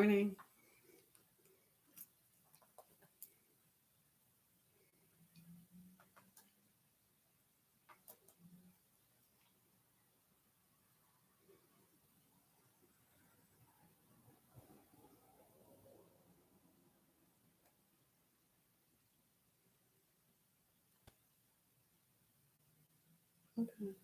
morning. Okay.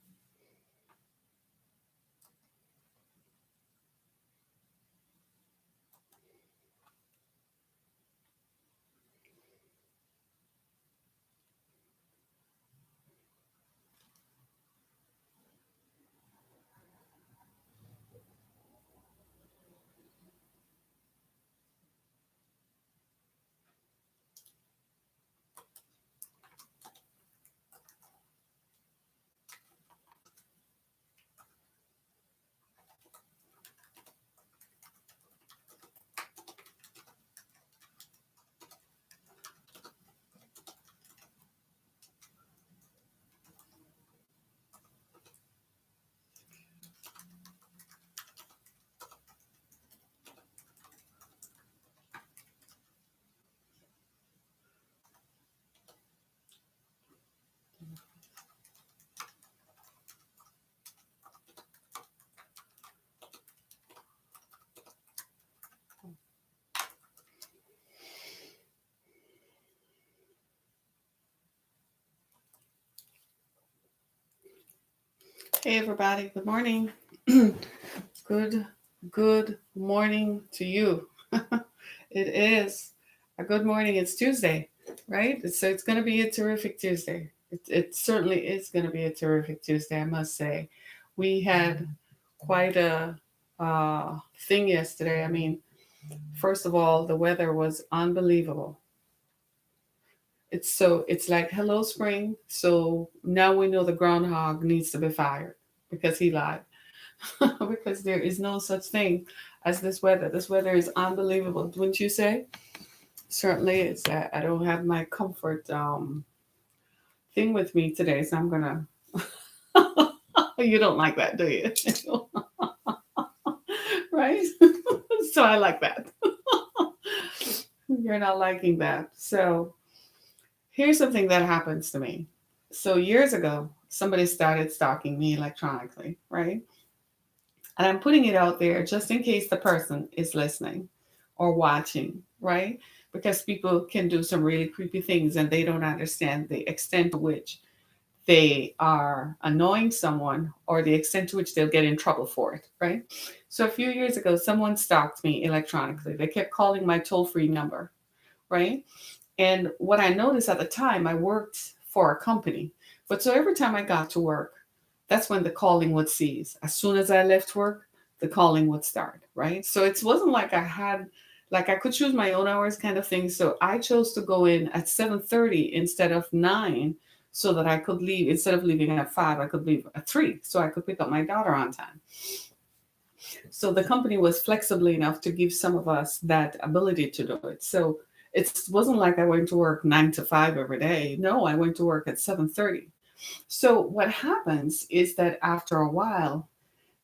Hey, everybody. Good morning. good, good morning to you. It is a good morning. It's Tuesday, right? So it's going to be a terrific Tuesday. It certainly is going to be a terrific Tuesday, I must say. We had quite a thing yesterday. I mean, first of all, the weather was unbelievable. It's like hello spring. So now we know the groundhog needs to be fired because he lied. Because there is no such thing as this weather. This weather is unbelievable, wouldn't you say? Certainly is. I don't have my comfort thing with me today, so I'm gonna. You don't like that, do you? Right? So I like that. You're not liking that. So here's something that happens to me. So years ago, somebody started stalking me electronically, right? And I'm putting it out there just in case the person is listening or watching, right? Because people can do some really creepy things and they don't understand the extent to which they are annoying someone or the extent to which they'll get in trouble for it, right? So a few years ago, someone stalked me electronically. They kept calling my toll free number, right? And what I noticed at the time, I worked for a company. But so every time I got to work, that's when the calling would cease. As soon as I left work, the calling would start, right? So it wasn't like I could choose my own hours kind of thing. So I chose to go in at 7:30 instead of 9 so that I could leave. Instead of leaving at 5, I could leave at 3 so I could pick up my daughter on time. So the company was flexible enough to give some of us that ability to do it. So it wasn't like I went to work 9 to 5 every day. No, I went to work at 7:30. So what happens is that after a while,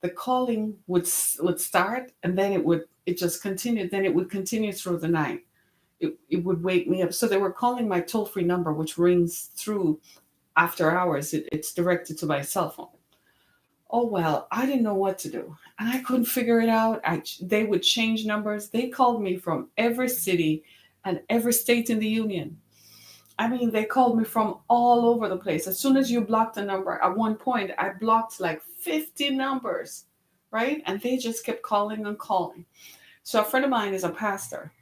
the calling would start, and then it just continued. Then it would continue through the night. It would wake me up. So they were calling my toll free number, which rings through after hours. It's directed to my cell phone. Oh well, I didn't know what to do, and I couldn't figure it out. They would change numbers. They called me from every city and every state in the union. I mean, they called me from all over the place. As soon as you blocked a number, at one point, I blocked like 50 numbers, right? And they just kept calling and calling. So a friend of mine is a pastor,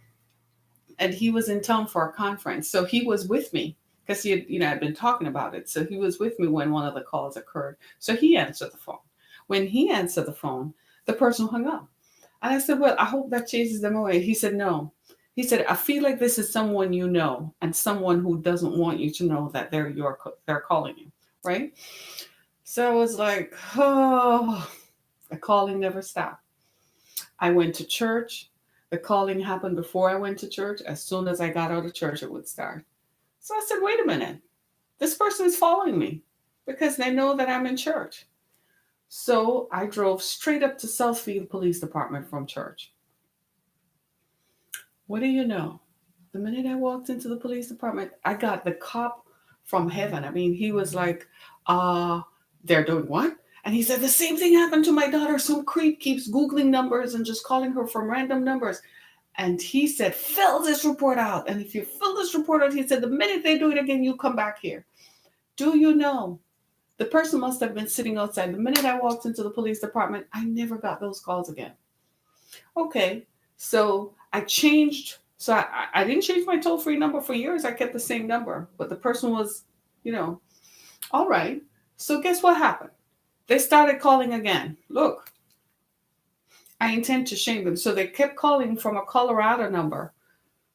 and he was in town for a conference. So he was with me because he had, I'd been talking about it. So he was with me when one of the calls occurred. So he answered the phone. When he answered the phone, the person hung up. And I said, well, I hope that chases them away. He said, no. He said, I feel like this is someone you know and someone who doesn't want you to know that they're calling you, right? So I was like, oh, the calling never stopped. I went to church. The calling happened before I went to church. As soon as I got out of church, it would start. So I said, wait a minute. This person is following me because they know that I'm in church. So I drove straight up to Southfield Police Department from church. What do you know? The minute I walked into the police department, I got the cop from heaven. I mean, he was like, uh, they're doing what? And he said, the same thing happened to my daughter. Some creep keeps Googling numbers and just calling her from random numbers. And he said, fill this report out. And if you fill this report out, he said, the minute they do it again, you come back here. Do you know? The person must have been sitting outside. The minute I walked into the police department, I never got those calls again. Okay, so I changed. So I didn't change my toll free number for years. I kept the same number, but the person was, you know, all right. So guess what happened? They started calling again. Look, I intend to shame them. So they kept calling from a Colorado number.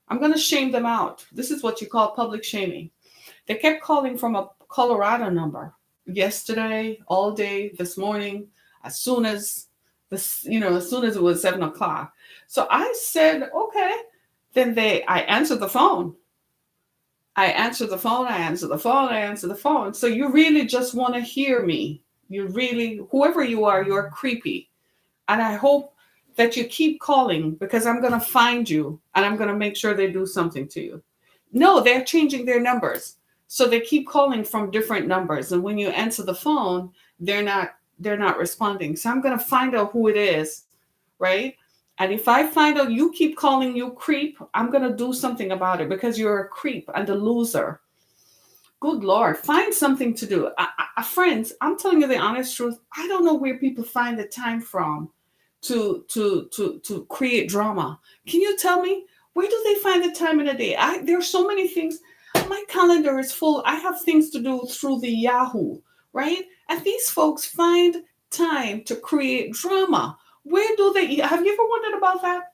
I'm going to shame them out. This is what you call public shaming. They kept calling from a Colorado number yesterday, all day, this morning, as soon as as soon as it was 7 o'clock. So I said, okay. Then I answered the phone. I answered the phone. I answered the phone. I answered the phone. So you really just want to hear me. You really, whoever you are, you're creepy. And I hope that you keep calling because I'm going to find you and I'm going to make sure they do something to you. No, they're changing their numbers. So they keep calling from different numbers. And when you answer the phone, they're not responding. So I'm going to find out who it is, right? And if I find out you keep calling, you creep, I'm going to do something about it because you're a creep and a loser. Good Lord, find something to do. Friends, I'm telling you the honest truth. I don't know where people find the time from to create drama. Can you tell me where do they find the time in a day? There's so many things. My calendar is full. I have things to do through the Yahoo, right? And these folks find time to create drama. Where do they? Have you ever wondered about that?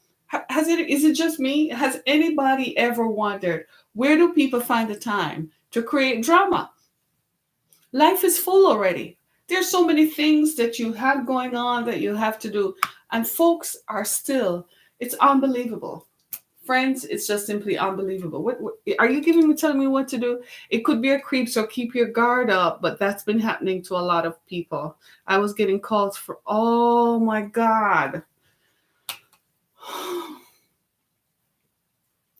Has it? Is it just me? Has anybody ever wondered where do people find the time to create drama? Life is full already. There's so many things that you have going on that you have to do, and folks are still. It's unbelievable. Friends, it's just simply unbelievable. What are you telling me what to do? It could be a creep, so keep your guard up. But that's been happening to a lot of people. I was getting calls for, oh my God.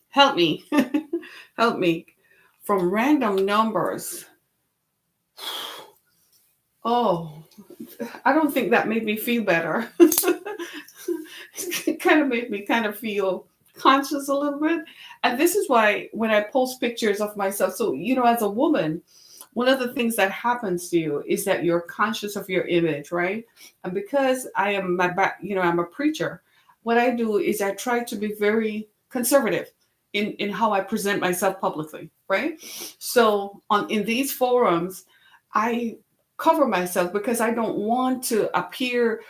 Help me. Help me. From random numbers. Oh, I don't think that made me feel better. It kind of made me kind of feel conscious a little bit. And this is why when I post pictures of myself, so, as a woman, one of the things that happens to you is that you're conscious of your image, right? And because I am I'm a preacher, what I do is I try to be very conservative in how I present myself publicly, right? So in these forums, I cover myself because I don't want to appear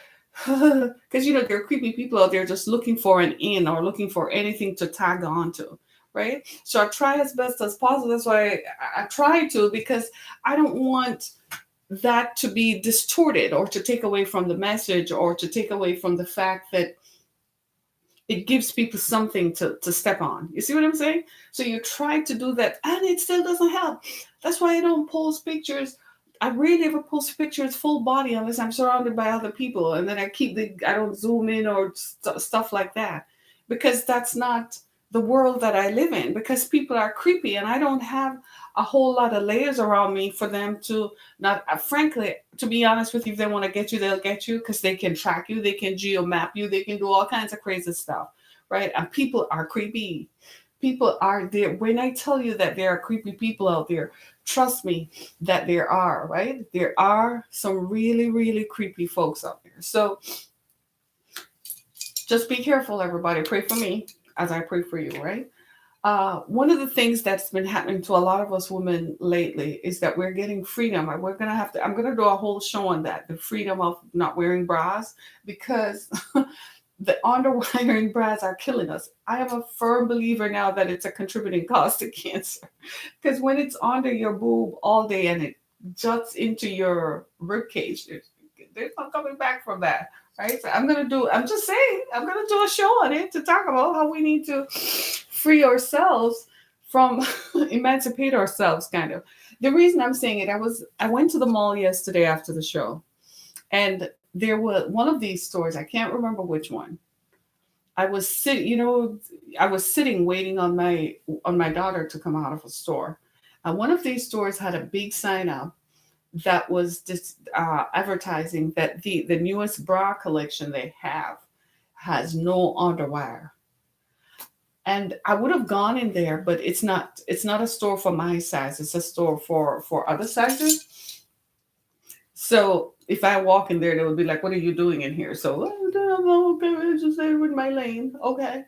because there are creepy people out there just looking for an in or looking for anything to tag on to, right? So I try as best as possible. That's why I try to, because I don't want that to be distorted or to take away from the message or to take away from the fact that it gives people something to step on. You see what I'm saying? So you try to do that and it still doesn't help. That's why I don't post pictures. I rarely ever post pictures full body unless I'm surrounded by other people. And then I don't zoom in or stuff like that. Because that's not the world that I live in. Because people are creepy and I don't have a whole lot of layers around me for them to not, frankly, to be honest with you, if they want to get you, they'll get you because they can track you, they can geo-map you, they can do all kinds of crazy stuff, right? And people are creepy. People are there. When I tell you that there are creepy people out there, trust me that there are, right? There are some really, really creepy folks out there. So just be careful, everybody. Pray for me as I pray for you, right? One of the things that's been happening to a lot of us women lately is that we're getting freedom. I'm going to do a whole show on that, the freedom of not wearing bras, because the underwiring bras are killing us. I am a firm believer now that it's a contributing cause to cancer, because when it's under your boob all day and it juts into your rib cage, there's no coming back from that. Right. So I'm going to do a show on it to talk about how we need to free ourselves from emancipate ourselves, kind of. The reason I'm saying it, I went to the mall yesterday after the show, and there was one of these stores, I can't remember which one, I was sitting, I was sitting waiting on my daughter to come out of a store, and one of these stores had a big sign up that was just advertising that the newest bra collection they have has no underwire. And I would have gone in there, but it's not a store for my size. It's a store for other sizes. So if I walk in there, they would be like, "What are you doing in here?" So okay, I just there with my lane, okay.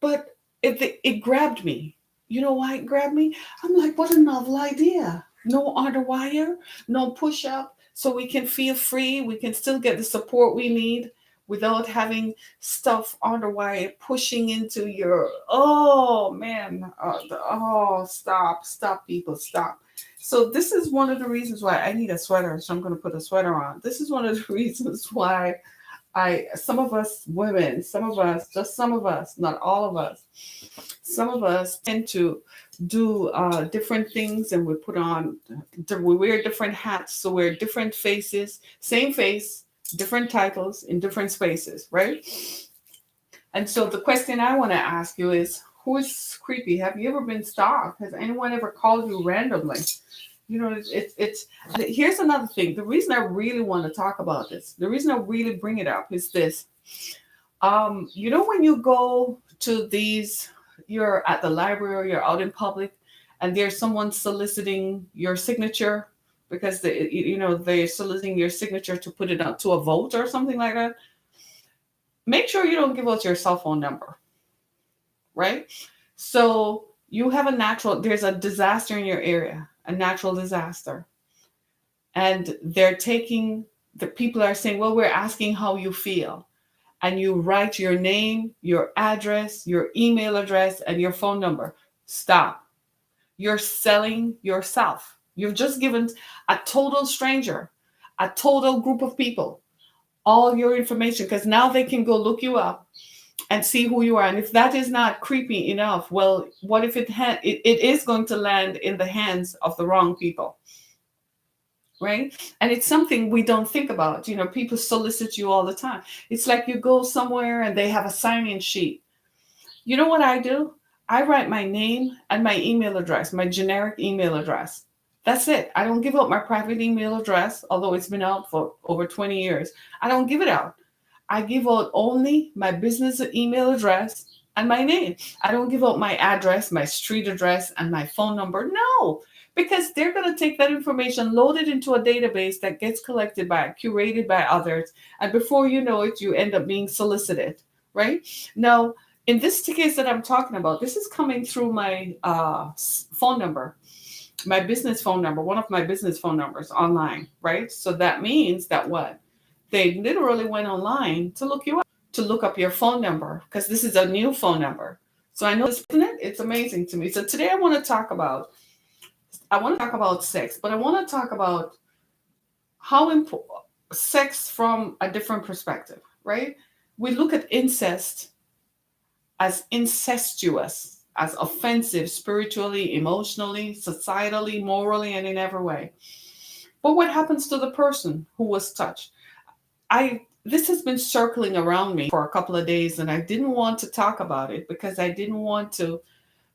But it grabbed me. You know why it grabbed me? I'm like, what a novel idea. No underwire, no push up, so we can feel free. We can still get the support we need without having stuff underwire pushing into your. Oh man! Oh, stop, people, stop. So this is one of the reasons why I need a sweater. So I'm going to put a sweater on. This is one of the reasons why some of us women, some of us, just some of us, not all of us, some of us tend to do different things, and we put on, we wear different hats, so we're different faces, same face, different titles in different spaces, right? And so the question I want to ask you is, who is creepy? Have you ever been stalked? Has anyone ever called you randomly? It's here's another thing. The reason I really want to talk about this, the reason I really bring it up is this. When you go to these, you're at the library or you're out in public, and there's someone soliciting your signature because they're soliciting your signature to put it up to a vote or something like that. Make sure you don't give out your cell phone number, right? So you have there's a disaster in your area, a natural disaster. And the people are saying, well, we're asking how you feel. And you write your name, your address, your email address, and your phone number. Stop. You're selling yourself. You've just given a total stranger, a total group of people, all your information, because now they can go look you up and see who you are. And if that is not creepy enough, well, what if it is going to land in the hands of the wrong people, right? And it's something we don't think about. People solicit you all the time. It's like you go somewhere and they have a sign-in sheet. You know what I do? I write my name and my email address, my generic email address. That's it. I don't give out my private email address, although it's been out for over 20 years. I don't give it out. I give out only my business email address and my name. I don't give out my address, my street address, and my phone number. No, because they're going to take that information, load it into a database that gets curated by others. And before you know it, you end up being solicited, right? Now, in this case that I'm talking about, this is coming through my phone number, my business phone number, one of my business phone numbers online, right? So that means that what? They literally went online to look you up, to look up your phone number, because this is a new phone number. So I know this, isn't it? It's amazing to me. So today I want to talk about sex, but I want to talk about how important sex from a different perspective, right? We look at incest as incestuous, as offensive spiritually, emotionally, societally, morally, and in every way. But what happens to the person who was touched? This has been circling around me for a couple of days, and I didn't want to talk about it because I didn't want to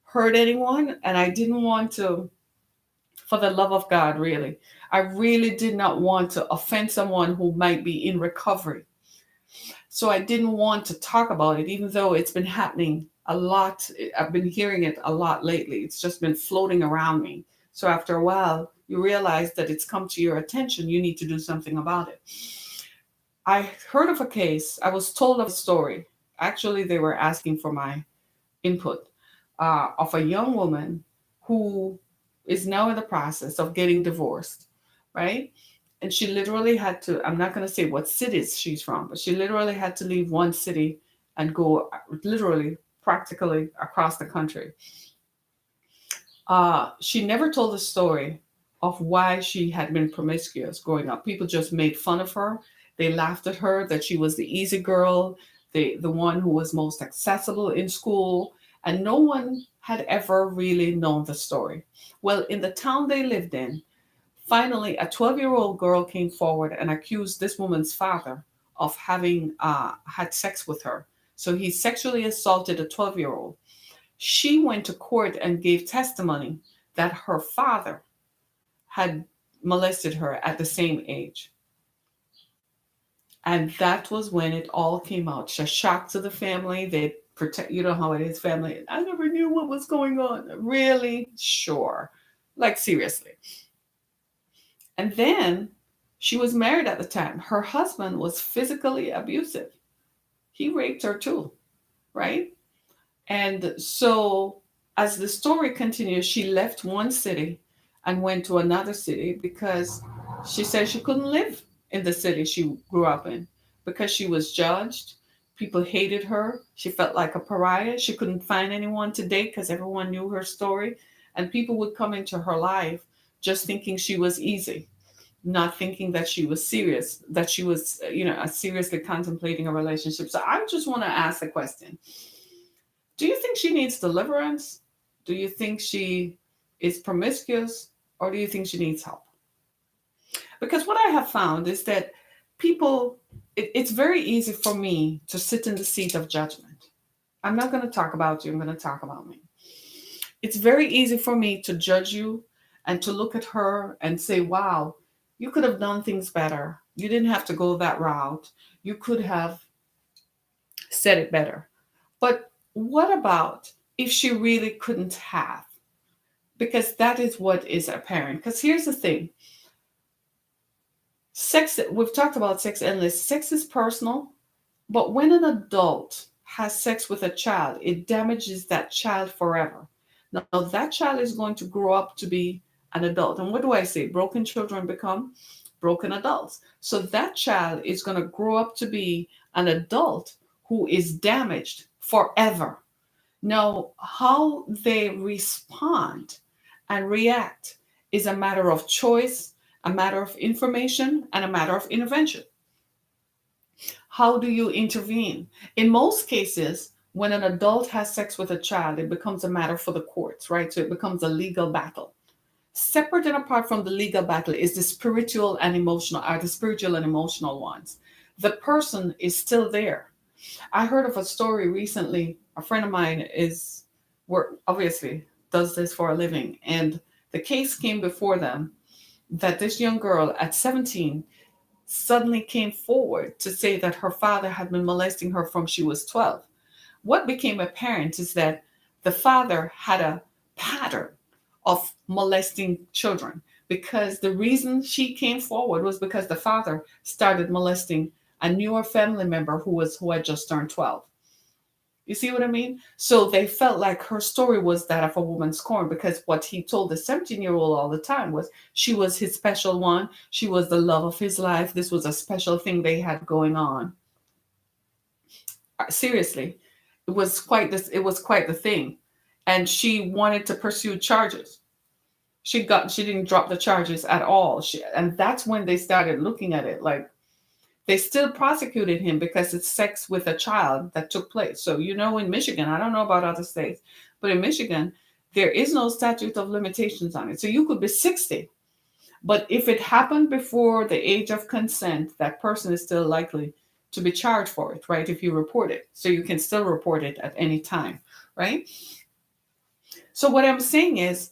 hurt anyone, and I didn't want to, for the love of God, really. I really did not want to offend someone who might be in recovery. So I didn't want to talk about it, even though it's been happening a lot. I've been hearing it a lot lately. It's just been floating around me. So after a while, you realize that it's come to your attention. You need to do something about it. I heard of a case. I was told of a story. Actually, they were asking for my input of a young woman who is now in the process of getting divorced, right? And she literally had to, I'm not going to say what cities she's from, but she literally had to leave one city and go literally, practically across the country. She never told the story of why she had been promiscuous growing up. People just made fun of her. They laughed at her that she was the easy girl, the one who was most accessible in school, and no one had ever really known the story. Well, in the town they lived in, finally, a 12-year-old girl came forward and accused this woman's father of having had sex with her. So he sexually assaulted a 12-year-old. She went to court and gave testimony that her father had molested her at the same age. And that was when it all came out. A shock to the family. They protect, you know how it is, family. I never knew what was going on. Really? Sure. Like, seriously. And then she was married at the time. Her husband was physically abusive. He raped her too, right? And so, as the story continues, she left one city and went to another city because she said she couldn't live in the city she grew up in because she was judged. People hated her. She felt like a pariah. She couldn't find anyone to date because everyone knew her story. And people would come into her life just thinking she was easy, not thinking that she was serious, that she was, seriously contemplating a relationship. So I just want to ask the question: do you think she needs deliverance? Do you think she is promiscuous? Or do you think she needs help? Because what I have found is that people, it's very easy for me to sit in the seat of judgment. I'm not going to talk about you, I'm going to talk about me. It's very easy for me to judge you and to look at her and say, wow, you could have done things better. You didn't have to go that route. You could have said it better. But what about if she really couldn't have? Because that is what is apparent. Because here's the thing: sex, we've talked about sex endless. Sex is personal, but when an adult has sex with a child, it damages that child forever. Now, that child is going to grow up to be an adult. And what do I say? Broken children become broken adults. So that child is going to grow up to be an adult who is damaged forever. Now, how they respond and react is a matter of choice, a matter of information, and a matter of intervention. How do you intervene? In most cases, when an adult has sex with a child, it becomes a matter for the courts, right? So it becomes a legal battle. Separate and apart from the legal battle is the spiritual and emotional, are the spiritual and emotional ones. The person is still there. I heard of a story recently. A friend of mine is work obviously does this for a living, and the case came before them that this young girl at 17 suddenly came forward to say that her father had been molesting her from she was 12. What became apparent is that the father had a pattern of molesting children, because the reason she came forward was because the father started molesting a newer family member who had just turned 12. You see what I mean? So they felt like her story was that of a woman scorned, because what he told the 17-year-old all the time was she was his special one. She was the love of his life. This was a special thing they had going on. Seriously, it was quite the thing. And she wanted to pursue charges. She didn't drop the charges at all. And that's when they started looking at it like, they still prosecuted him because it's sex with a child that took place. So, in Michigan, I don't know about other states, but in Michigan, there is no statute of limitations on it. So you could be 60, but if it happened before the age of consent, that person is still likely to be charged for it, right? If you report it. So you can still report it at any time, right? So what I'm saying is,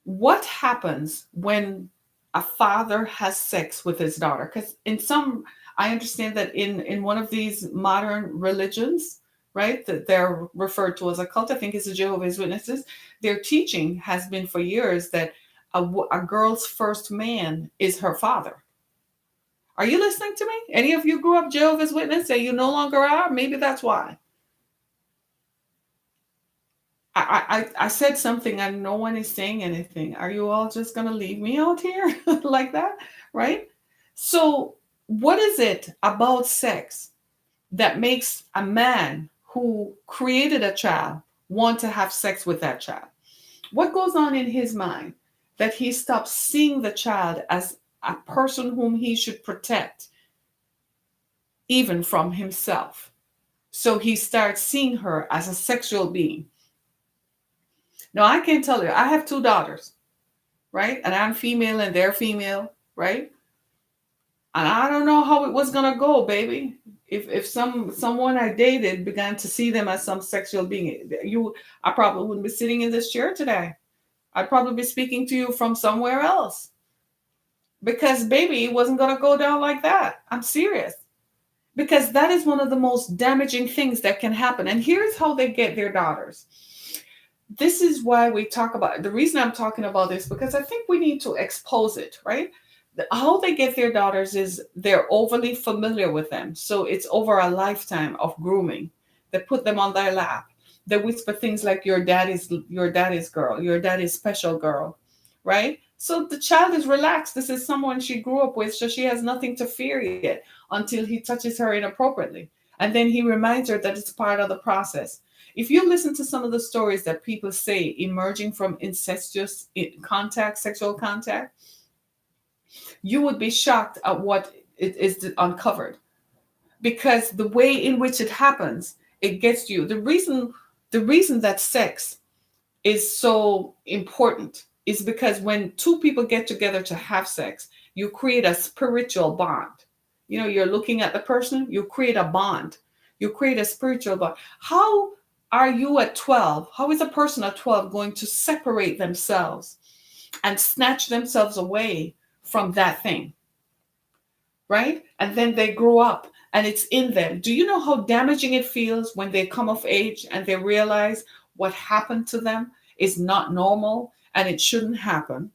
what happens when a father has sex with his daughter? Because I understand that in one of these modern religions, right, that they're referred to as a cult, I think it's the Jehovah's Witnesses, their teaching has been for years that a girl's first man is her father. Are you listening to me? Any of you grew up Jehovah's Witness and you no longer are? Maybe that's why. I said something and no one is saying anything. Are you all just going to leave me out here like that? Right? So, what is it about sex that makes a man who created a child want to have sex with that child? What goes on in his mind that he stops seeing the child as a person whom he should protect, even from himself? So he starts seeing her as a sexual being. Now, I can tell you, I have two daughters, right? And I'm female and they're female, right? And I don't know how it was going to go, baby. If someone I dated began to see them as some sexual being, I probably wouldn't be sitting in this chair today. I'd probably be speaking to you from somewhere else, because baby, it wasn't gonna go down like that. I'm serious. Because that is one of the most damaging things that can happen. And here's how they get their daughters. This is why we talk about, the reason I'm talking about this, because I think we need to expose it, right? How they get their daughters is they're overly familiar with them. So it's over a lifetime of grooming. They put them on their lap. They whisper things like your daddy's girl, your daddy's special girl, right? So the child is relaxed. This is someone she grew up with, so she has nothing to fear yet until he touches her inappropriately. And then he reminds her that it's part of the process. If you listen to some of the stories that people say emerging from incestuous contact, sexual contact, you would be shocked at what it is uncovered, because the way in which it happens, it gets you. The reason that sex is so important is because when two people get together to have sex, you create a spiritual bond. You're looking at the person, you create a bond, you create a spiritual bond. How are you at 12? How is a person at 12 going to separate themselves and snatch themselves away from that thing? Right? And then they grow up and it's in them. Do you know how damaging it feels when they come of age and they realize what happened to them is not normal and it shouldn't happen?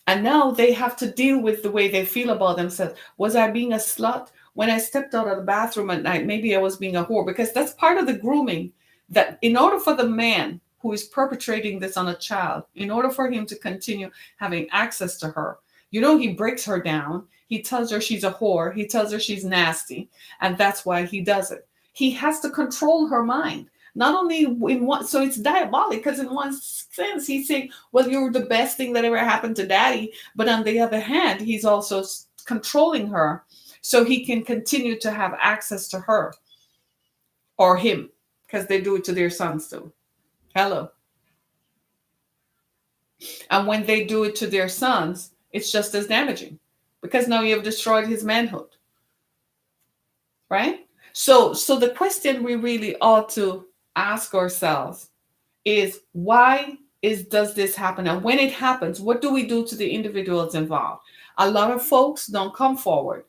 And now they have to deal with the way they feel about themselves. Was I being a slut? When I stepped out of the bathroom at night, maybe I was being a whore, because that's part of the grooming. That in order for the man who is perpetrating this on a child, in order for him to continue having access to her, he breaks her down. He tells her she's a whore. He tells her she's nasty. And that's why he does it. He has to control her mind. Not only in one, so it's diabolic, because in one sense he's saying, well, you're the best thing that ever happened to daddy. But on the other hand, he's also controlling her so he can continue to have access to her or him, because they do it to their sons too. Hello. And when they do it to their sons, it's just as damaging, because now you've destroyed his manhood. Right? So the question we really ought to ask ourselves is, why does this happen? And when it happens, what do we do to the individuals involved? A lot of folks don't come forward.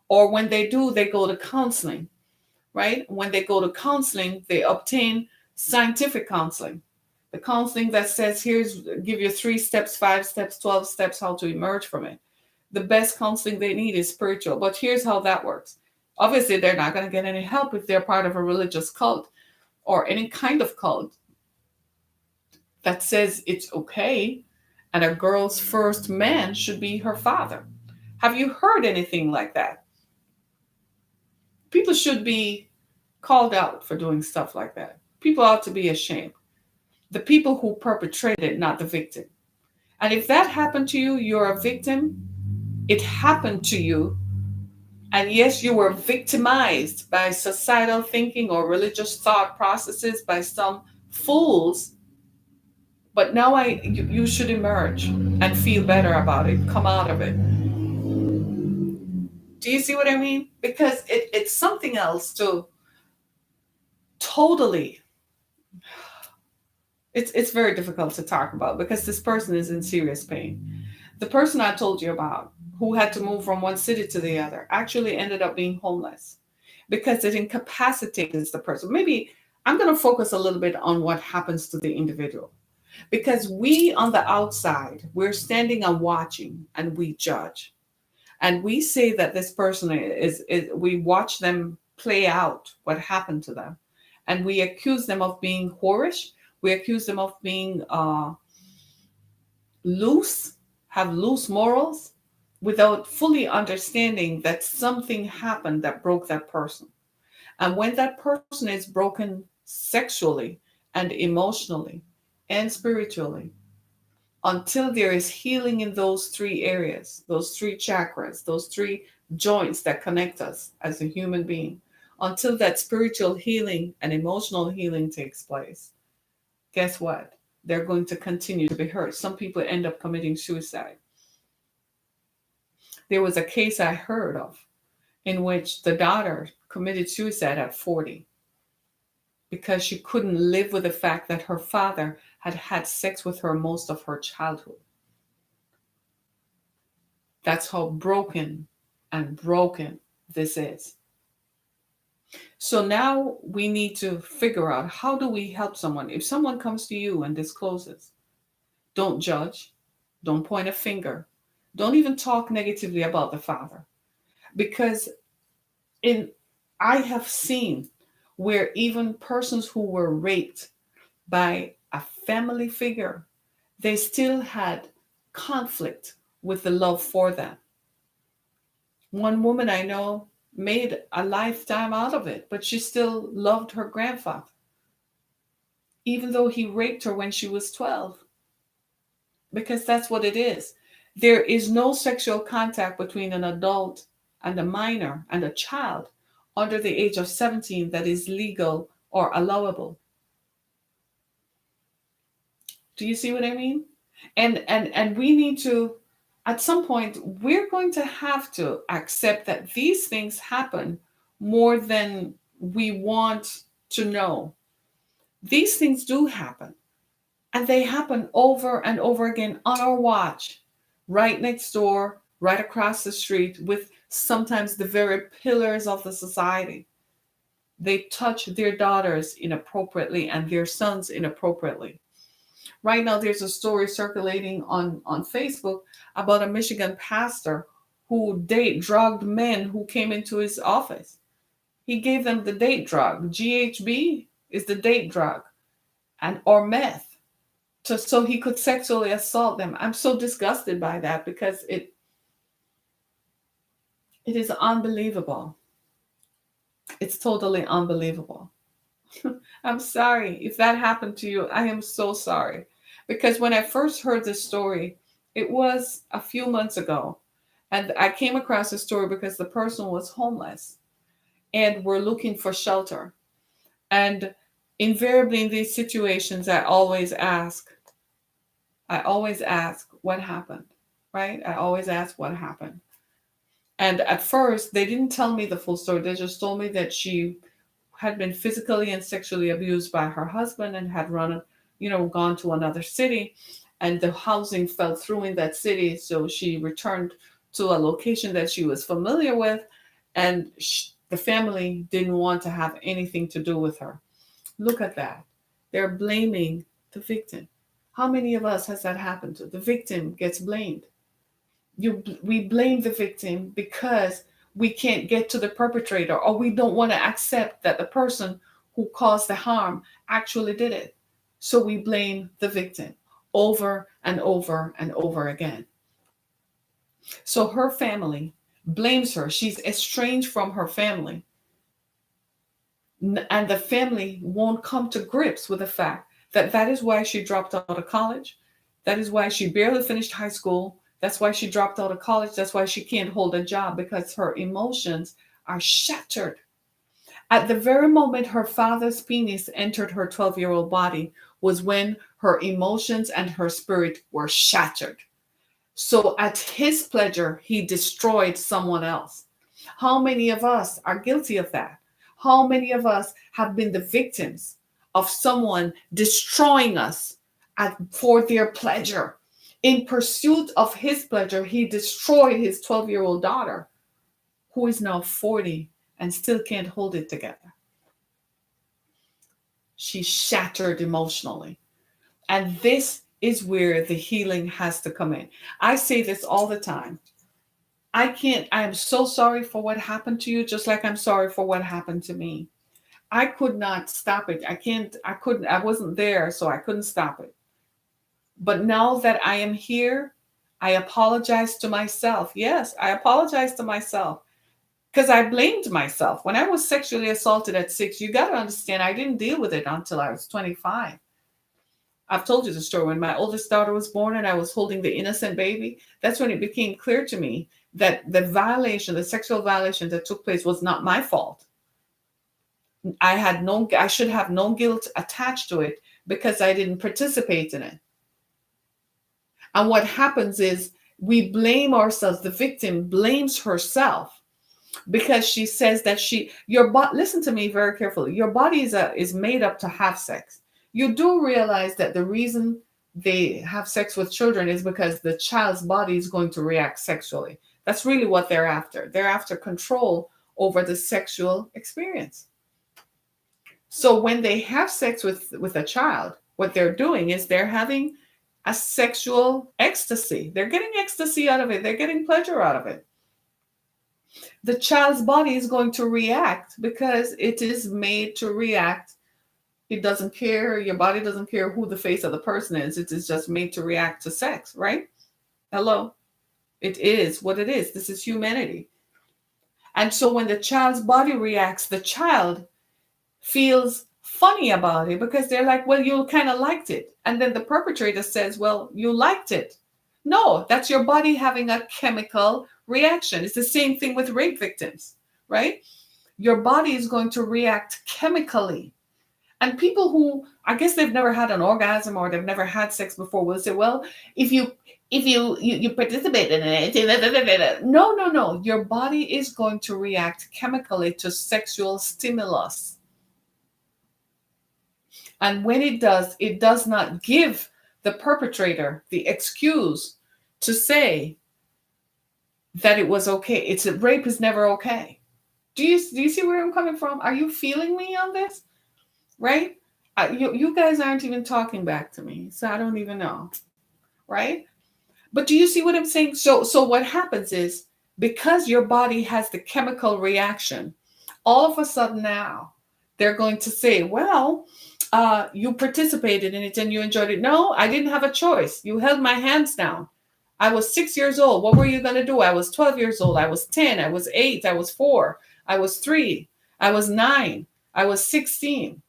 Or when they do, they go to counseling, right? When they go to counseling, they obtain scientific counseling. The counseling that says, give you 3 steps, 5 steps, 12 steps, how to emerge from it. The best counseling they need is spiritual. But here's how that works. Obviously, they're not going to get any help if they're part of a religious cult or any kind of cult that says it's okay and a girl's first man should be her father. Have you heard anything like that? People should be called out for doing stuff like that. People ought to be ashamed. The people who perpetrate it, not the victim. And if that happened to you, you're a victim. It happened to you. And yes, you were victimized by societal thinking or religious thought processes by some fools. But now you should emerge and feel better about it. Come out of it. Do you see what I mean? Because it's something else to totally. It's very difficult to talk about, because this person is in serious pain. The person I told you about, who had to move from one city to the other, actually ended up being homeless because it incapacitates the person. Maybe I'm going to focus a little bit on what happens to the individual, because we on the outside, we're standing and watching and we judge. And we say that this person we watch them play out what happened to them. And we accuse them of being whorish. We accuse them of being loose, have loose morals, without fully understanding that something happened that broke that person. And when that person is broken sexually and emotionally and spiritually, until there is healing in those 3 areas, those 3 chakras, those 3 joints that connect us as a human being, until that spiritual healing and emotional healing takes place, guess what? They're going to continue to be hurt. Some people end up committing suicide. There was a case I heard of. in which the daughter committed suicide at 40 because she couldn't live with the fact that her father had had sex with her most of her childhood. That's how broken this is. So now we need to figure out, how do we help someone? If someone comes to you and discloses, don't judge, don't point a finger, don't even talk negatively about the father. Because in I have seen where even persons who were raped by a family figure, they still had conflict with the love for them. One woman I know made a lifetime out of it, but she still loved her grandfather, even though he raped her when she was 12, because that's what it is. There is no sexual contact between an adult and a minor and a child under the age of 17 that is legal or allowable. Do you see what I mean? And we need to, at some point, we're going to have to accept that these things happen more than we want to know. These things do happen, and they happen over and over again on our watch, right next door, right across the street, with sometimes the very pillars of the society. They touch their daughters inappropriately and their sons inappropriately. Right now, there's a story circulating on Facebook about a Michigan pastor who date drugged men who came into his office. He gave them the date drug. GHB is the date drug, and or meth, so he could sexually assault them. I'm so disgusted by that because it is unbelievable. It's totally unbelievable. I'm sorry if that happened to you. I am so sorry. Because when I first heard this story, it was a few months ago. And I came across the story because the person was homeless and were looking for shelter. And invariably in these situations, I always ask, what happened, right? I always ask what happened. And at first, they didn't tell me the full story. They just told me that she had been physically and sexually abused by her husband and had gone to another city, and the housing fell through in that city. So she returned to a location that she was familiar with, and the family didn't want to have anything to do with her. Look at that. They're blaming the victim. How many of us has that happened to? The victim gets blamed. We blame the victim because we can't get to the perpetrator, or we don't want to accept that the person who caused the harm actually did it. So we blame the victim over and over and over again. So her family blames her. She's estranged from her family. And the family won't come to grips with the fact that that is why she dropped out of college. That is why she barely finished high school. That's why she dropped out of college. That's why she can't hold a job, because her emotions are shattered. At the very moment her father's penis entered her 12-year-old body was when her emotions and her spirit were shattered. So at his pleasure, he destroyed someone else. How many of us are guilty of that? How many of us have been the victims of someone destroying us for their pleasure? In pursuit of his pleasure, he destroyed his 12-year-old daughter, who is now 40 and still can't hold it together. She's shattered emotionally. And this is where the healing has to come in. I say this all the time. I am so sorry for what happened to you, just like I'm sorry for what happened to me. I could not stop it. I wasn't there, so I couldn't stop it. But now that I am here, I apologize to myself. Yes, I apologize to myself because I blamed myself. When I was sexually assaulted at 6, you got to understand, I didn't deal with it until I was 25. I've told you the story. When my oldest daughter was born and I was holding the innocent baby, that's when it became clear to me that the sexual violation that took place was not my fault. I should have no guilt attached to it because I didn't participate in it. And what happens is we blame ourselves. The victim blames herself because she says that your body, listen to me very carefully, your body is made up to have sex. You do realize that the reason they have sex with children is because the child's body is going to react sexually. That's really what they're after control over the sexual experience. So when they have sex with a child, what they're doing is they're having a sexual ecstasy. They're getting ecstasy out of it, they're getting pleasure out of it. The child's body is going to react because it is made to react. It doesn't care, your body doesn't care who the face of the person is. It is just made to react to sex, right? Hello? It is what it is. This is humanity. And so when the child's body reacts, the child feels funny about it because they're like, well, you kind of liked it. And then the perpetrator says, well, you liked it. No, that's your body having a chemical reaction. It's the same thing with rape victims, right? Your body is going to react chemically. And people who, I guess they've never had an orgasm or they've never had sex before will say, well, if you participated in it, no. Your body is going to react chemically to sexual stimulus. And when it does not give the perpetrator the excuse to say that it was okay. Rape is never okay. Do you see where I'm coming from? Are you feeling me on this? Right? You guys aren't even talking back to me, so I don't even know. Right? But do you see what I'm saying? So what happens is, because your body has the chemical reaction, all of a sudden now they're going to say, well, you participated in it and you enjoyed it. No, I didn't have a choice. You held my hands down. I was 6 years old. What were you going to do? I was 12 years old. I was 10. I was 8. I was 4. I was 3. I was 9. I was 16.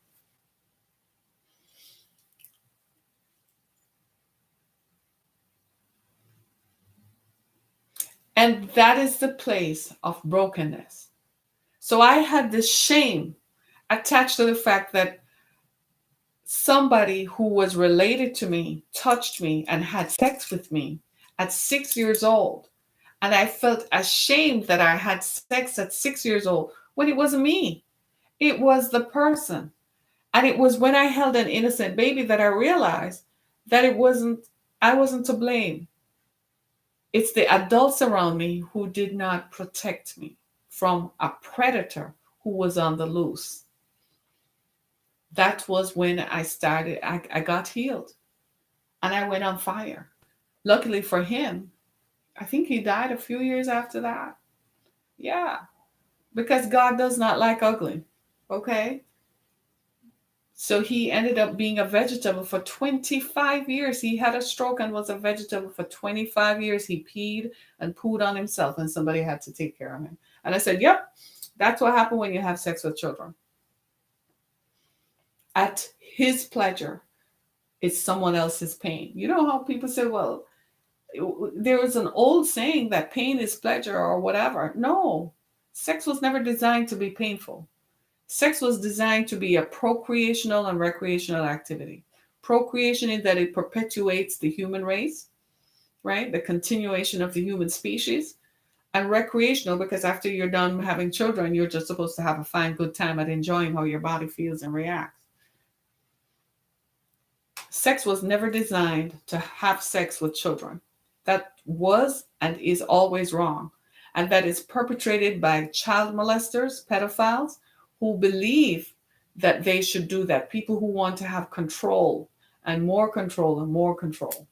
And that is the place of brokenness. So I had this shame attached to the fact that somebody who was related to me touched me and had sex with me at 6 years old. And I felt ashamed that I had sex at 6 years old when it wasn't me. It was the person. And it was when I held an innocent baby that I realized that I wasn't to blame. It's the adults around me who did not protect me from a predator who was on the loose. That was when I got healed and I went on fire. Luckily for him, I think he died a few years after that. Yeah, because God does not like ugly. Okay? So he ended up being a vegetable for 25 years. He had a stroke and was a vegetable for 25 years. He peed and pooed on himself, and somebody had to take care of him. And I said, yep, that's what happened when you have sex with children. At his pleasure, it's someone else's pain. You know how people say, well, there is an old saying that pain is pleasure or whatever. No, sex was never designed to be painful. Sex was designed to be a procreational and recreational activity. Procreation in that it perpetuates the human race, right? The continuation of the human species. And recreational because after you're done having children, you're just supposed to have a fine, good time at enjoying how your body feels and reacts. Sex was never designed to have sex with children. That was and is always wrong. And that is perpetrated by child molesters, pedophiles, who believe that they should do that. People who want to have control and more control and more control.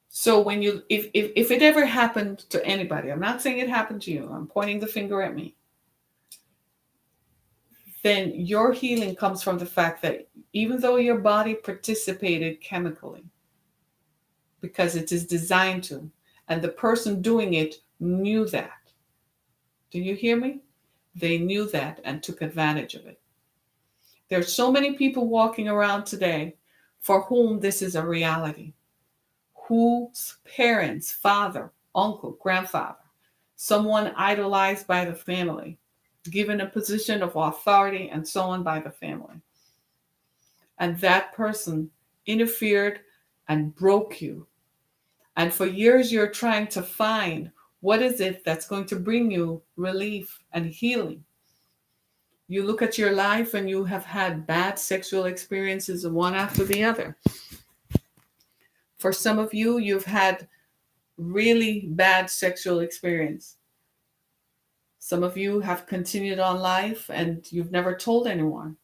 So when if it ever happened to anybody, I'm not saying it happened to you, I'm pointing the finger at me, then your healing comes from the fact that even though your body participated chemically, because it is designed to, and the person doing it knew that. Do you hear me? They knew that and took advantage of it. There's so many people walking around today for whom this is a reality, whose parents, father, uncle, grandfather, someone idolized by the family, given a position of authority and so on by the family. And that person interfered and broke you. And for years, you're trying to find What is it that's going to bring you relief and healing? You look at your life and you have had bad sexual experiences one after the other. For some of you, you've had really bad sexual experience. Some of you have continued on life and you've never told anyone,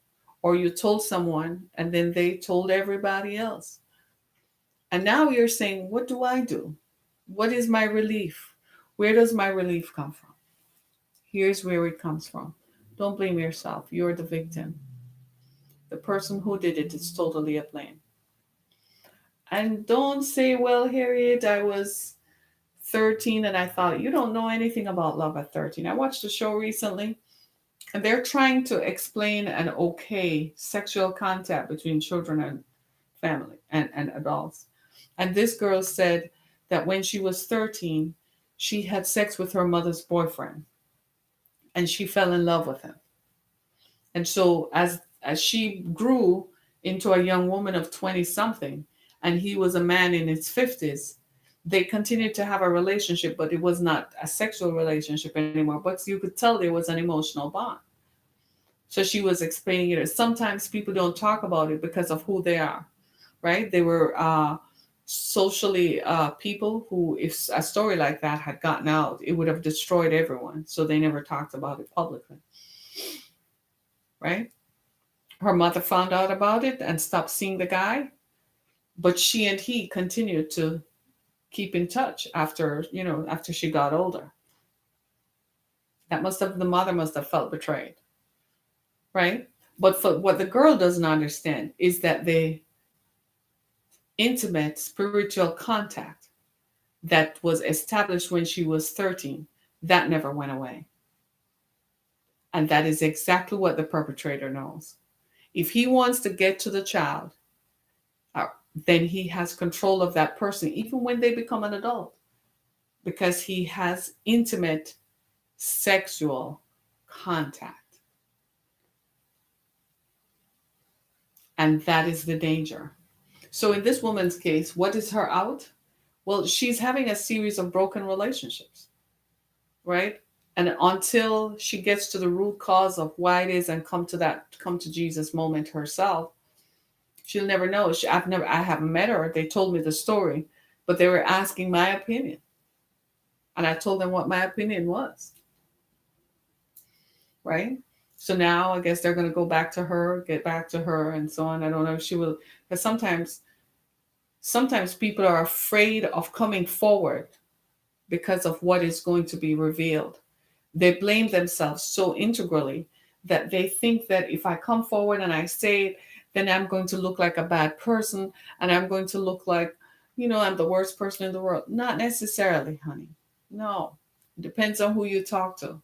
or you told someone and then they told everybody else. And now you're saying, what do I do? What is my relief? Where does my relief come from? Here's where it comes from. Don't blame yourself. You're the victim. The person who did it is totally at blame. And don't say, well, Harriet, I was 13 and I thought, you don't know anything about love at 13. I watched a show recently and they're trying to explain and okay sexual contact between children and family and adults. And this girl said that when she was 13, she had sex with her mother's boyfriend and she fell in love with him. And so as she grew into a young woman of 20 something and he was a man in his 50s, they continued to have a relationship, but it was not a sexual relationship anymore. But you could tell there was an emotional bond. So she was explaining it. Sometimes people don't talk about it because of who they are, right? They were socially people who, if a story like that had gotten out, it would have destroyed everyone. So they never talked about it publicly, right? Her mother found out about it and stopped seeing the guy, but she and he continued to keep in touch after, after she got older. The mother must have felt betrayed, right? But for what the girl doesn't understand is that the intimate spiritual contact that was established when she was 13, that never went away. And that is exactly what the perpetrator knows. If he wants to get to the child, uh, then he has control of that person, even when they become an adult, because he has intimate sexual contact. And that is the danger. So, in this woman's case, what is her out? Well, she's having a series of broken relationships, right? And until she gets to the root cause of why it is and come to Jesus moment herself, she'll never know. I haven't met her. They told me the story, but they were asking my opinion. And I told them what my opinion was, right? So now I guess they're going to go back to her, get back to her, and so on. I don't know if she will, because sometimes people are afraid of coming forward because of what is going to be revealed. They blame themselves so integrally that they think that if I come forward and I say it, then I'm going to look like a bad person and I'm going to look like, I'm the worst person in the world. Not necessarily, honey. No. It depends on who you talk to.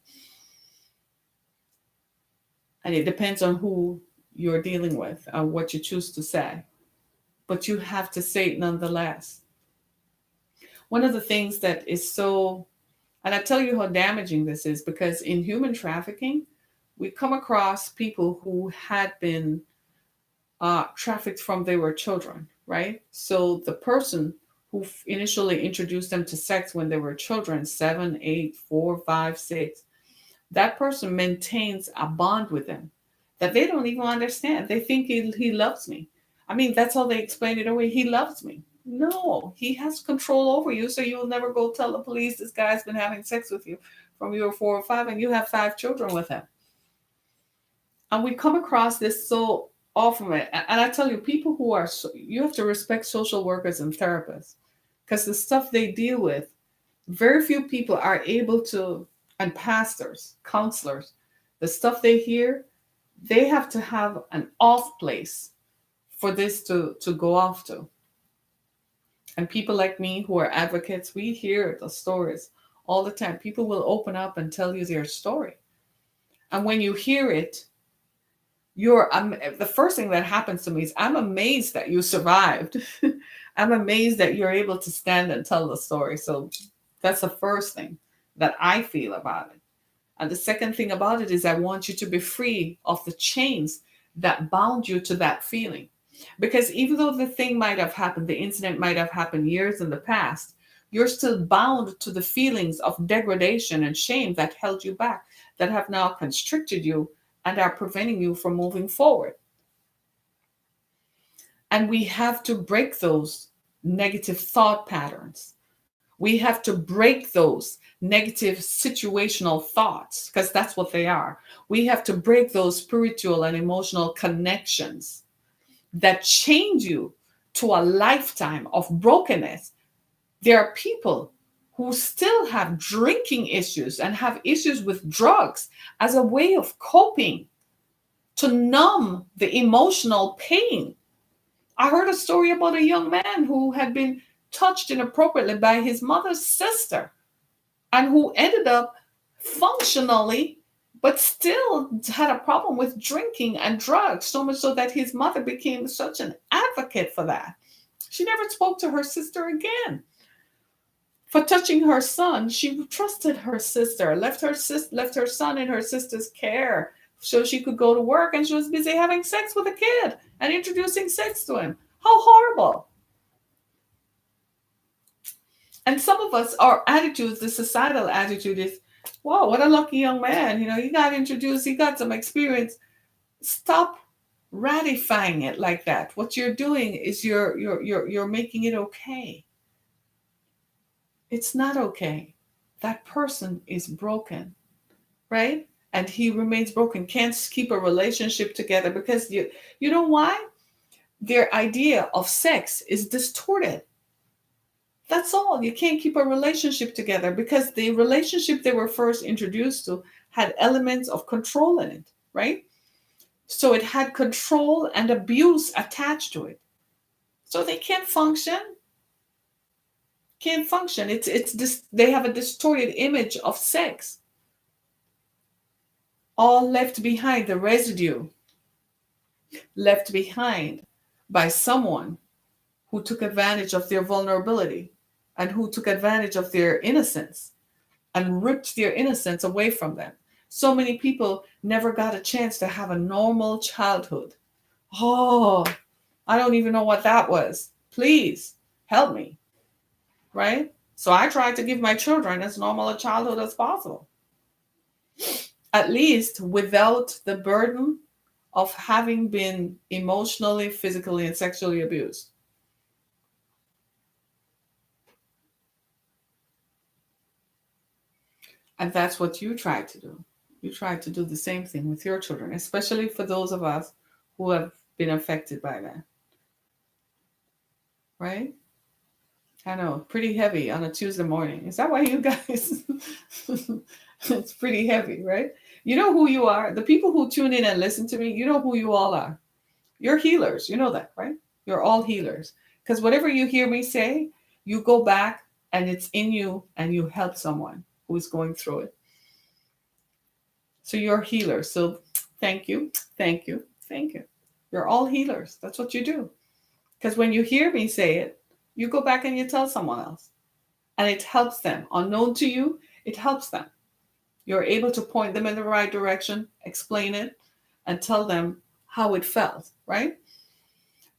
And it depends on who you're dealing with and what you choose to say. But you have to say it nonetheless. One of the things that is so, and I tell you how damaging this is, because in human trafficking, we come across people who had been trafficked from they were children, right? So the person who initially introduced them to sex when they were children, 7, 8, 4, 5, 6, that person maintains a bond with them that they don't even understand. They think he loves me. I mean, that's how they explain it away. He loves me. No, he has control over you, so you will never go tell the police this guy's been having sex with you from you were 4 or 5 and you have 5 children with him. And we come across this so often. And I tell you, people who are, you have to respect social workers and therapists because the stuff they deal with, very few people are able to, and pastors, counselors, the stuff they hear, they have to have an off place for this to go off to. And people like me who are advocates, we hear the stories all the time. People will open up and tell you their story. And when you hear it, the first thing that happens to me is I'm amazed that you survived. I'm amazed that you're able to stand and tell the story. So that's the first thing that I feel about it. And the second thing about it is I want you to be free of the chains that bound you to that feeling. Because even though the thing might have happened, the incident might have happened years in the past, you're still bound to the feelings of degradation and shame that held you back, that have now constricted you and are preventing you from moving forward. And we have to break those negative thought patterns. We have to break those negative situational thoughts, because that's what they are. We have to break those spiritual and emotional connections that change you to a lifetime of brokenness. There are people who still have drinking issues and have issues with drugs as a way of coping, to numb the emotional pain. I heard a story about a young man who had been touched inappropriately by his mother's sister and who ended up functionally, but still had a problem with drinking and drugs, so much so that his mother became such an advocate for that. She never spoke to her sister again. For touching her son, she trusted her sister, left her son in her sister's care so she could go to work, and she was busy having sex with a kid and introducing sex to him. How horrible. And some of us, our attitudes, the societal attitude is, wow, what a lucky young man. He got introduced, he got some experience. Stop ratifying it like that. What you're doing is you're making it okay. It's not okay. That person is broken, right? And he remains broken, can't keep a relationship together because you know why? Their idea of sex is distorted. That's all. You can't keep a relationship together because the relationship they were first introduced to had elements of control in it, right? So it had control and abuse attached to it. So they can't function. Can't function. It's this. They have a distorted image of sex. All left behind, the residue left behind by someone who took advantage of their vulnerability and who took advantage of their innocence and ripped their innocence away from them. So many people never got a chance to have a normal childhood. Oh, I don't even know what that was. Please help me, right? So I tried to give my children as normal a childhood as possible, at least without the burden of having been emotionally, physically, and sexually abused. And that's what you tried to do. You tried to do the same thing with your children, especially for those of us who have been affected by that. Right? I know, pretty heavy on a Tuesday morning. Is that why you guys? It's pretty heavy, right? You know who you are. The people who tune in and listen to me, you know who you all are. You're healers. You know that, right? You're all healers. Because whatever you hear me say, you go back and it's in you and you help someone who is going through it. So you're healers. So thank you, thank you, thank you. You're all healers. That's what you do. Because when you hear me say it, you go back and you tell someone else. And it helps them. Unknown to you, it helps them. You're able to point them in the right direction, explain it, and tell them how it felt, right?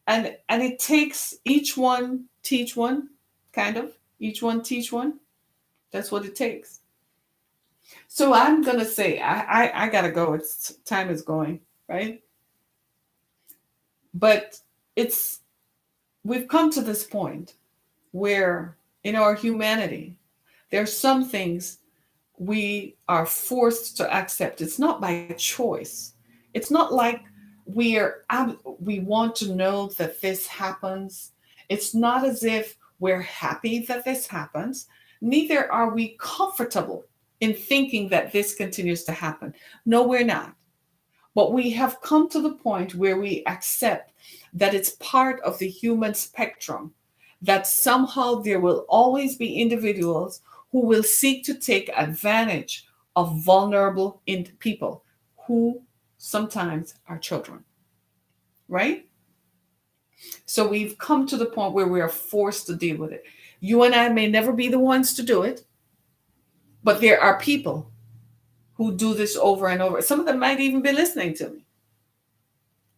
And it takes each one teach one, kind of. Each one teach one. That's what it takes. So I'm gonna say I gotta go. It's time is going, right? But we've come to this point where in our humanity, there's some things we are forced to accept. It's not by choice. It's not like we want to know that this happens. It's not as if we're happy that this happens. Neither are we comfortable in thinking that this continues to happen. No, we're not. But we have come to the point where we accept that it's part of the human spectrum, that somehow there will always be individuals who will seek to take advantage of vulnerable people who sometimes are children, right? So we've come to the point where we are forced to deal with it. You and I may never be the ones to do it, but there are people who do this over and over. Some of them might even be listening to me.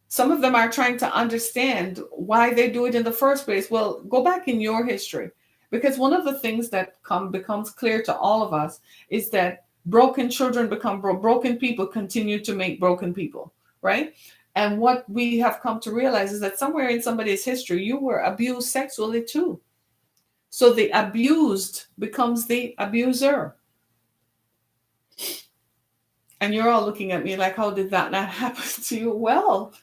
Some of them are trying to understand why they do it in the first place. Well, go back in your history. Because one of the things that becomes clear to all of us is that broken children become broken people continue to make broken people, right? And what we have come to realize is that somewhere in somebody's history, you were abused sexually too. So the abused becomes the abuser. And you're all looking at me like, how did that not happen to you? Well,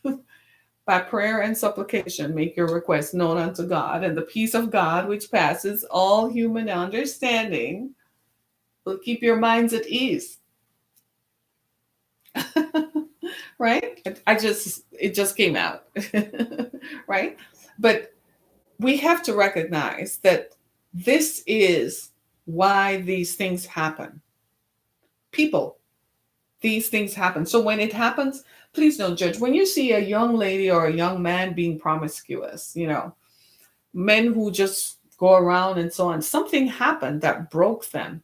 by prayer and supplication, make your request known unto God, and the peace of God, which passes all human understanding, will keep your minds at ease. Right? It just came out. Right? But we have to recognize that this is why these things happen. People, these things happen. So when it happens, please don't judge. When you see a young lady or a young man being promiscuous, men who just go around and so on, something happened that broke them.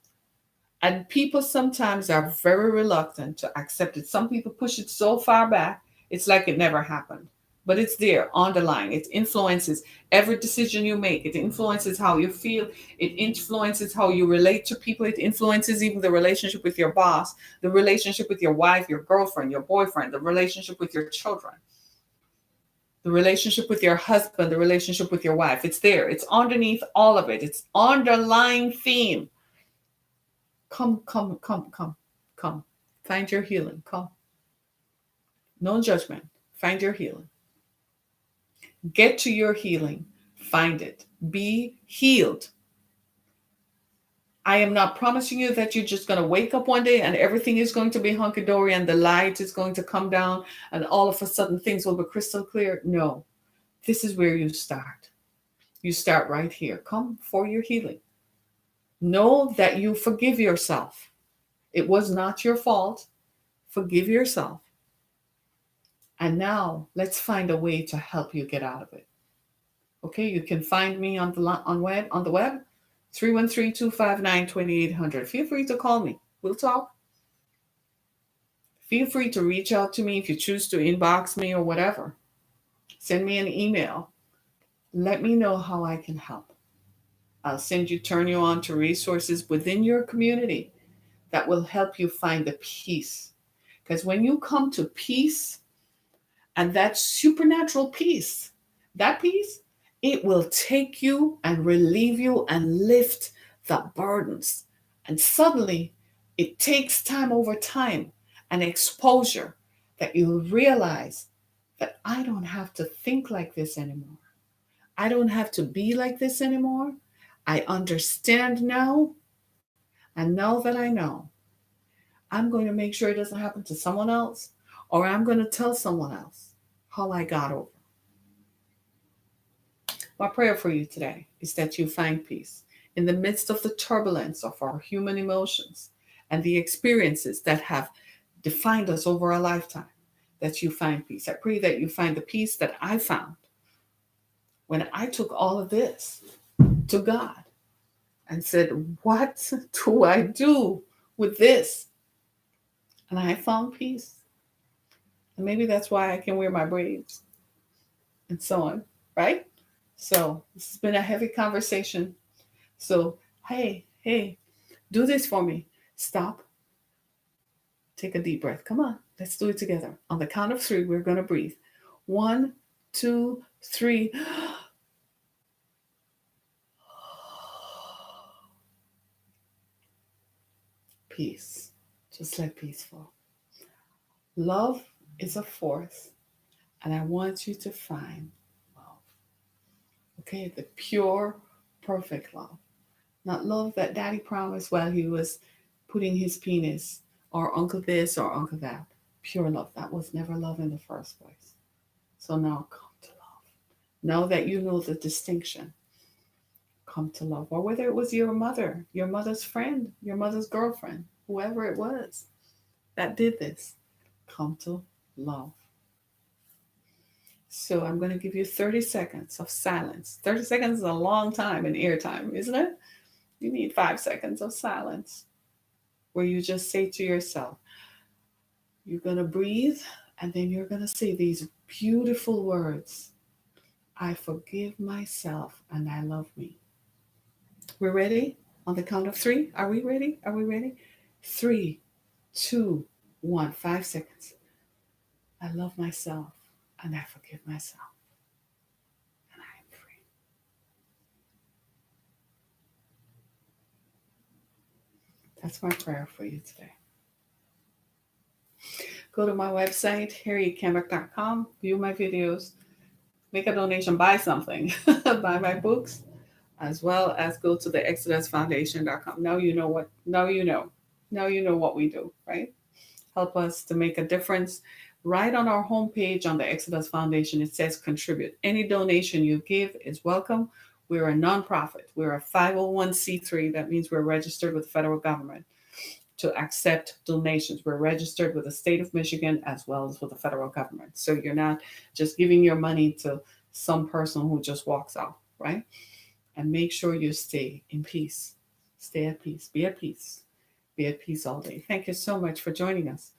And people sometimes are very reluctant to accept it. Some people push it so far back, it's like it never happened. But it's there on the line. It influences every decision you make. It influences how you feel. It influences how you relate to people. It influences even the relationship with your boss, the relationship with your wife, your girlfriend, your boyfriend, the relationship with your children, the relationship with your husband, the relationship with your wife. It's there. It's underneath all of it. It's underlying theme. Come, come, come, come, come. Find your healing. Come. No judgment. Find your healing. Get to your healing. Find it. Be healed. I am not promising you that you're just going to wake up one day and everything is going to be hunky dory and the light is going to come down and all of a sudden things will be crystal clear. No, this is where you start. You start right here. Come for your healing. Know that you forgive yourself. It was not your fault. Forgive yourself. And now let's find a way to help you get out of it. Okay, you can find me on the web 313-259-2800. Feel free to call me. We'll talk. Feel free to reach out to me if you choose to inbox me or whatever. Send me an email. Let me know how I can help. I'll turn you on to resources within your community that will help you find the peace. Because when you come to peace, and that supernatural peace, that peace, it will take you and relieve you and lift the burdens. And suddenly, it takes time over time and exposure that you'll realize that I don't have to think like this anymore. I don't have to be like this anymore. I understand now. And now that I know, I'm going to make sure it doesn't happen to someone else, or I'm going to tell someone else how I got over. My prayer for you today is that you find peace in the midst of the turbulence of our human emotions and the experiences that have defined us over a lifetime, that you find peace. I pray that you find the peace that I found when I took all of this to God and said, what do I do with this? And I found peace. And maybe that's why I can wear my braids and so on, right? So this has been a heavy conversation. So, hey, do this for me. Stop. Take a deep breath. Come on, let's do it together. On the count of 3, we're going to breathe. 1, 2, 3. Peace. Just let peace fall. Love is a force, and I want you to find love. Okay, the pure, perfect love. Not love that daddy promised while he was putting his penis, or uncle this or uncle that. Pure love. That was never love in the first place. So now come to love. Now that you know the distinction, come to love. Or whether it was your mother, your mother's friend, your mother's girlfriend, whoever it was that did this, come to love. So I'm going to give you 30 seconds of silence. 30 seconds is a long time in airtime, isn't it? You need 5 seconds of silence where you just say to yourself, you're going to breathe, and then you're going to say these beautiful words. I forgive myself and I love me. We're ready? On the count of three. Are we ready? Are we ready? 3, 2, 1. 5 seconds. I love myself and I forgive myself and I am free. That's my prayer for you today. Go to my website, harrietkambeck.com, view my videos, make a donation, buy something, buy my books, as well as go to the exodusfoundation.com. Now you know what, now you know. Now you know what we do, right? Help us to make a difference. Right on our homepage on the Exodus Foundation, it says contribute. Any donation you give is welcome. We're a nonprofit. We're a 501c3. That means we're registered with the federal government to accept donations. We're registered with the state of Michigan as well as with the federal government. So you're not just giving your money to some person who just walks off, right? And make sure you stay in peace. Stay at peace. Be at peace. Be at peace all day. Thank you so much for joining us.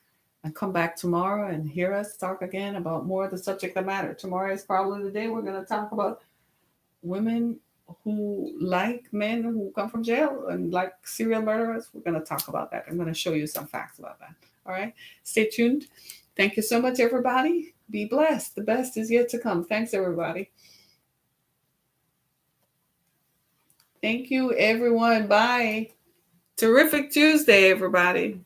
And come back tomorrow and hear us talk again about more of the subject that matter. Tomorrow is probably the day we're going to talk about women who like men who come from jail and like serial murderers. We're going to talk about that. I'm going to show you some facts about that. All right. Stay tuned. Thank you so much, everybody. Be blessed. The best is yet to come. Thanks, everybody. Thank you, everyone. Bye. Terrific Tuesday, everybody.